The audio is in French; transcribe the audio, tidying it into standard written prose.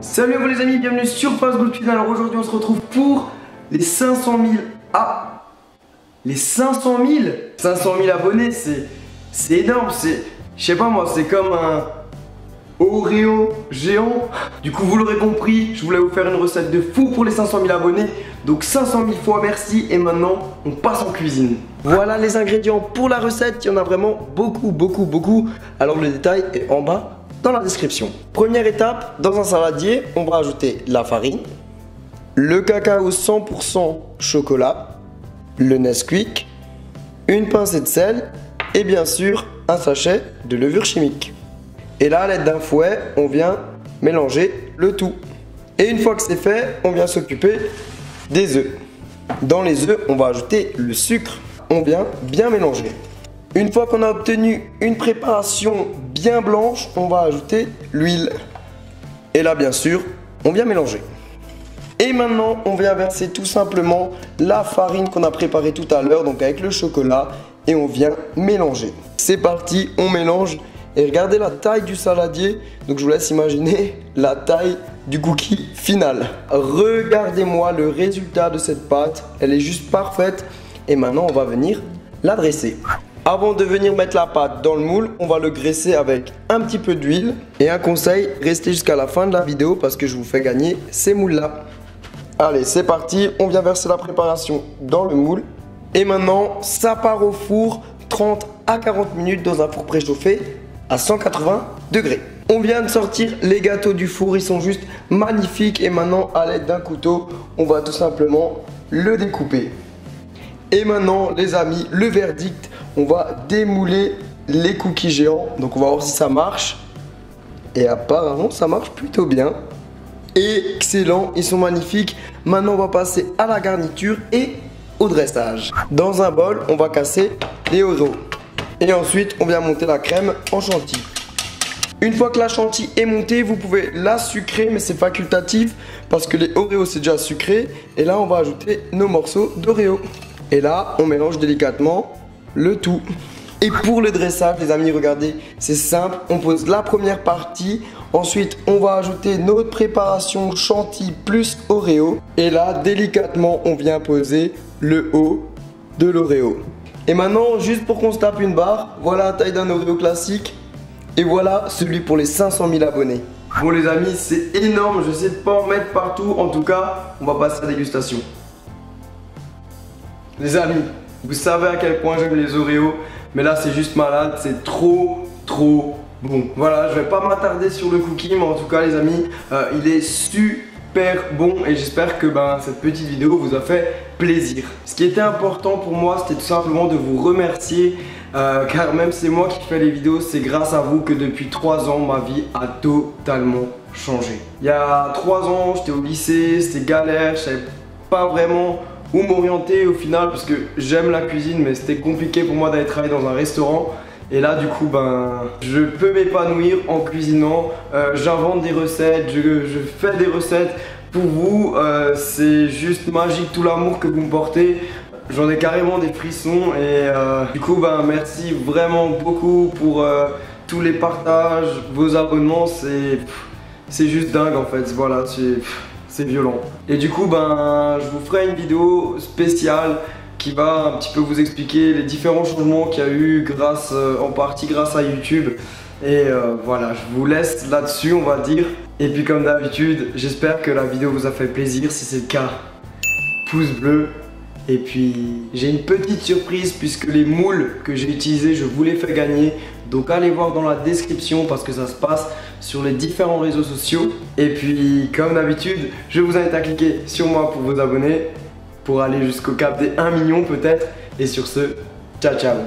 Salut à vous les amis, bienvenue sur Fastgood Cuisine. Alors aujourd'hui on se retrouve pour les 500 000 les 500 000 abonnés, c'est énorme, je sais pas moi, c'est comme un Oreo géant. Du coup vous l'aurez compris, je voulais vous faire une recette de fou pour les 500 000 abonnés. Donc 500 000 fois merci et maintenant on passe en cuisine. Voilà les ingrédients pour la recette, il y en a vraiment beaucoup. Alors le détail est en bas dans la description. Première étape, dans un saladier, on va ajouter la farine, le cacao 100% chocolat, le Nesquik, une pincée de sel et bien sûr un sachet de levure chimique. Et là, à l'aide d'un fouet, on vient mélanger le tout. Et une fois que c'est fait, on vient s'occuper des œufs. Dans les œufs, on va ajouter le sucre. On vient bien mélanger. Une fois qu'on a obtenu une préparation bien blanche, on va ajouter l'huile. Et là, bien sûr, on vient mélanger. Et maintenant, on vient verser tout simplement la farine qu'on a préparée tout à l'heure, donc avec le chocolat, et on vient mélanger. C'est parti, on mélange. Et regardez la taille du saladier, donc je vous laisse imaginer la taille du cookie final. Regardez-moi le résultat de cette pâte, elle est juste parfaite. Et maintenant, on va venir la dresser. Avant de venir mettre la pâte dans le moule, on va le graisser avec un petit peu d'huile. Et un conseil, restez jusqu'à la fin de la vidéo parce que je vous fais gagner ces moules-là. Allez, c'est parti, on vient verser la préparation dans le moule. Et maintenant, ça part au four 30 à 40 minutes dans un four préchauffé à 180 degrés. On vient de sortir les gâteaux du four, ils sont juste magnifiques. Et maintenant, à l'aide d'un couteau, on va tout simplement le découper. Et maintenant, les amis, le verdict, on va démouler les cookies géants. Donc, on va voir si ça marche. Et apparemment, ça marche plutôt bien. Excellent, ils sont magnifiques. Maintenant, on va passer à la garniture et au dressage. Dans un bol, on va casser les Oreos. Et ensuite, on vient monter la crème en chantilly. Une fois que la chantilly est montée, vous pouvez la sucrer, mais c'est facultatif parce que les Oreos, c'est déjà sucré. Et là, on va ajouter nos morceaux d'Oreo. Et là, on mélange délicatement le tout. Et pour le dressage, les amis, regardez, c'est simple. On pose la première partie. Ensuite, on va ajouter notre préparation chantilly plus Oreo. Et là, délicatement, on vient poser le haut de l'Oreo. Et maintenant, juste pour qu'on se tape une barre, voilà la taille d'un Oreo classique. Et voilà celui pour les 500 000 abonnés. Bon les amis, c'est énorme. Je sais de pas en mettre partout. En tout cas, on va passer à la dégustation. Les amis, vous savez à quel point j'aime les Oreos. Mais là, c'est juste malade. C'est trop bon. Voilà, je vais pas m'attarder sur le cookie. Mais en tout cas, les amis, il est super bon. Et j'espère que cette petite vidéo vous a fait plaisir. Ce qui était important pour moi, c'était tout simplement de vous remercier. Car même c'est moi qui fais les vidéos, c'est grâce à vous que depuis 3 ans ma vie a totalement changé. Il y a 3 ans j'étais au lycée, c'était galère, je savais pas vraiment où m'orienter au final parce que j'aime la cuisine mais c'était compliqué pour moi d'aller travailler dans un restaurant. Et là du coup je peux m'épanouir en cuisinant, j'invente des recettes, je fais des recettes pour vous, c'est juste magique tout l'amour que vous me portez. J'en ai carrément des frissons et du coup merci vraiment beaucoup pour tous les partages, vos abonnements, c'est juste dingue en fait, voilà, c'est violent. Et du coup je vous ferai une vidéo spéciale qui va un petit peu vous expliquer les différents changements qu'il y a eu en partie grâce à YouTube. Et voilà, je vous laisse là-dessus on va dire. Et puis comme d'habitude, j'espère que la vidéo vous a fait plaisir, si c'est le cas, pouce bleu. Et puis j'ai une petite surprise puisque les moules que j'ai utilisés, je vous les fais gagner. Donc allez voir dans la description parce que ça se passe sur les différents réseaux sociaux. Et puis comme d'habitude, je vous invite à cliquer sur moi pour vous abonner, pour aller jusqu'au cap des 1 million peut-être. Et sur ce, ciao ciao.